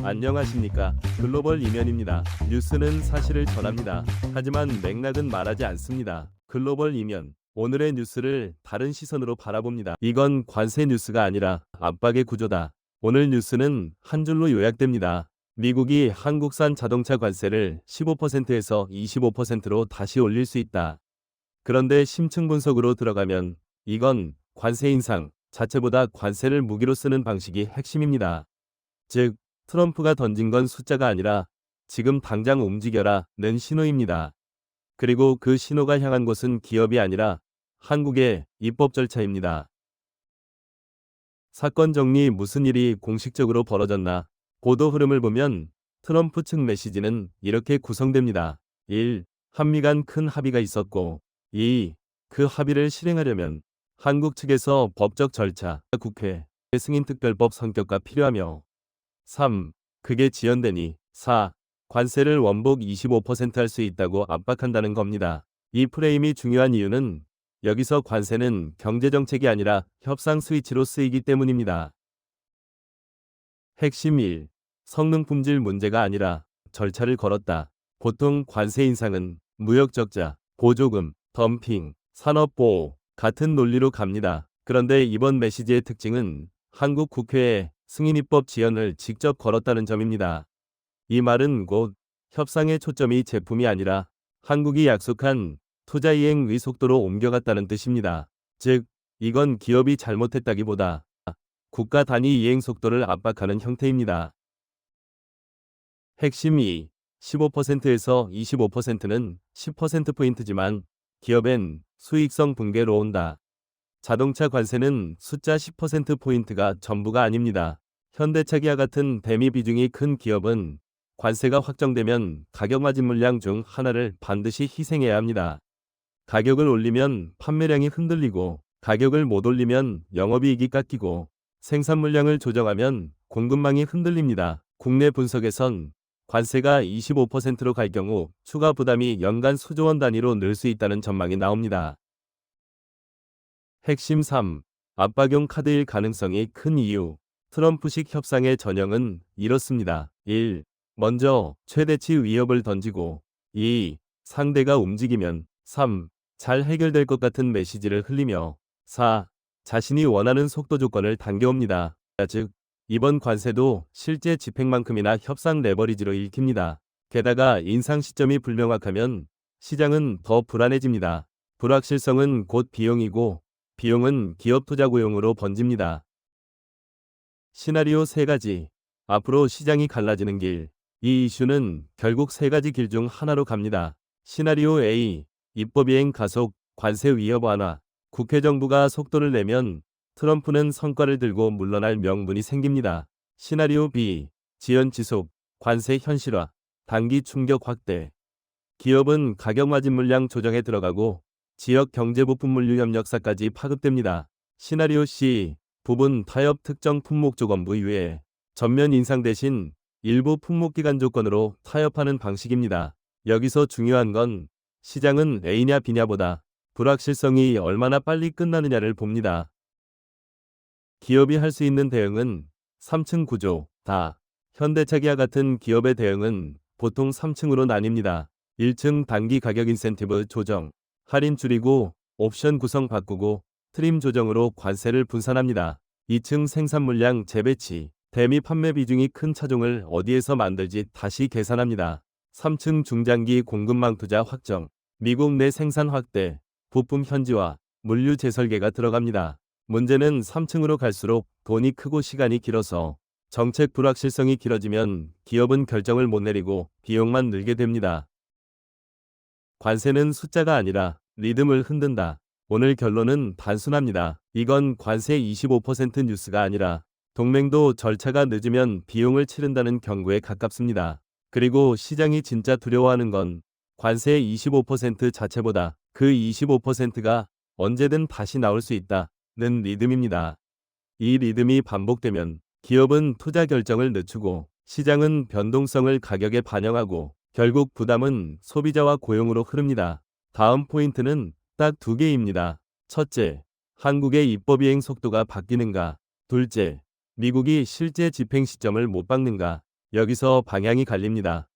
안녕하십니까. 글로벌 이면입니다. 뉴스는 사실을 전합니다. 하지만 맥락은 말하지 않습니다. 글로벌 이면. 오늘의 뉴스를 다른 시선으로 바라봅니다. 이건 관세 뉴스가 아니라 압박의 구조다. 오늘 뉴스는 한 줄로 요약됩니다. 미국이 한국산 자동차 관세를 15%에서 25%로 다시 올릴 수 있다. 그런데 심층 분석으로 들어가면 이건 관세 인상 자체보다 관세를 무기로 쓰는 방식이 핵심입니다. 즉, 트럼프가 던진 건 숫자가 아니라 지금 당장 움직여라는 신호입니다. 그리고 그 신호가 향한 곳은 기업이 아니라 한국의 입법 절차입니다. 사건 정리 무슨 일이 공식적으로 벌어졌나? 보도 흐름을 보면 트럼프 측 메시지는 이렇게 구성됩니다. 1. 한미 간 큰 합의가 있었고 2. 그 합의를 실행하려면 한국 측에서 법적 절차, 국회, 승인특별법 성격과 필요하며 3. 그게 지연되니 4. 관세를 원복 25% 할 수 있다고 압박한다는 겁니다. 이 프레임이 중요한 이유는 여기서 관세는 경제정책이 아니라 협상 스위치로 쓰이기 때문입니다. 핵심 1. 성능 품질 문제가 아니라 절차를 걸었다. 보통 관세 인상은 무역 적자, 보조금, 덤핑, 산업보호 같은 논리로 갑니다. 그런데 이번 메시지의 특징은 한국 국회에 승인입법 지연을 직접 걸었다는 점입니다. 이 말은 곧 협상의 초점이 제품이 아니라 한국이 약속한 투자 이행의 속도로 옮겨갔다는 뜻입니다. 즉, 이건 기업이 잘못했다기보다 국가 단위 이행 속도를 압박하는 형태입니다. 핵심 2. 15%에서 25%는 10%포인트지만 기업엔 수익성 붕괴로 온다. 자동차 관세는 숫자 10%포인트가 전부가 아닙니다. 현대차기와 같은 대미 비중이 큰 기업은 관세가 확정되면 가격 마진 물량 중 하나를 반드시 희생해야 합니다. 가격을 올리면 판매량이 흔들리고 가격을 못 올리면 영업이익이 깎이고 생산 물량을 조정하면 공급망이 흔들립니다. 국내 분석에선 관세가 25%로 갈 경우 추가 부담이 연간 수조 원 단위로 늘 수 있다는 전망이 나옵니다. 핵심 3. 압박용 카드일 가능성이 큰 이유. 트럼프식 협상의 전형은 이렇습니다. 1. 먼저 최대치 위협을 던지고 2. 상대가 움직이면 3. 잘 해결될 것 같은 메시지를 흘리며 4. 자신이 원하는 속도 조건을 당겨옵니다. 즉, 이번 관세도 실제 집행만큼이나 협상 레버리지로 읽힙니다. 게다가 인상 시점이 불명확하면 시장은 더 불안해집니다. 불확실성은 곧 비용이고 비용은 기업 투자 고용으로 번집니다. 시나리오 3가지. 앞으로 시장이 갈라지는 길. 이 이슈는 결국 3가지 길 중 하나로 갑니다. 시나리오 A. 입법 이행 가속, 관세 위협 완화. 국회 정부가 속도를 내면 트럼프는 성과를 들고 물러날 명분이 생깁니다. 시나리오 B. 지연 지속, 관세 현실화, 단기 충격 확대. 기업은 가격 마진 물량 조정에 들어가고 지역 경제 부품 물류 협력사까지 파급됩니다. 시나리오 C. 부분 타협 특정 품목 조건부 이외에 전면 인상 대신 일부 품목 기간 조건으로 타협하는 방식입니다. 여기서 중요한 건 시장은 A냐 B냐보다 불확실성이 얼마나 빨리 끝나느냐를 봅니다. 기업이 할 수 있는 대응은 3층 구조, 다. 현대차기와 같은 기업의 대응은 보통 3층으로 나뉩니다. 1층 단기 가격 인센티브 조정, 할인 줄이고 옵션 구성 바꾸고 트림 조정으로 관세를 분산합니다. 2층 생산 물량 재배치, 대미 판매 비중이 큰 차종을 어디에서 만들지 다시 계산합니다. 3층 중장기 공급망 투자 확정, 미국 내 생산 확대, 부품 현지화, 물류 재설계가 들어갑니다. 문제는 3층으로 갈수록 돈이 크고 시간이 길어서 정책 불확실성이 길어지면 기업은 결정을 못 내리고 비용만 늘게 됩니다. 관세는 숫자가 아니라 리듬을 흔든다. 오늘 결론은 단순합니다. 이건 관세 25% 뉴스가 아니라 동맹도 절차가 늦으면 비용을 치른다는 경고에 가깝습니다. 그리고 시장이 진짜 두려워하는 건 관세 25% 자체보다 그 25%가 언제든 다시 나올 수 있다는 리듬입니다. 이 리듬이 반복되면 기업은 투자 결정을 늦추고 시장은 변동성을 가격에 반영하고 결국 부담은 소비자와 고용으로 흐릅니다. 다음 포인트는 딱 2개입니다. 첫째, 한국의 입법 이행 속도가 바뀌는가. 둘째, 미국이 실제 집행 시점을 못 박는가? 여기서 방향이 갈립니다.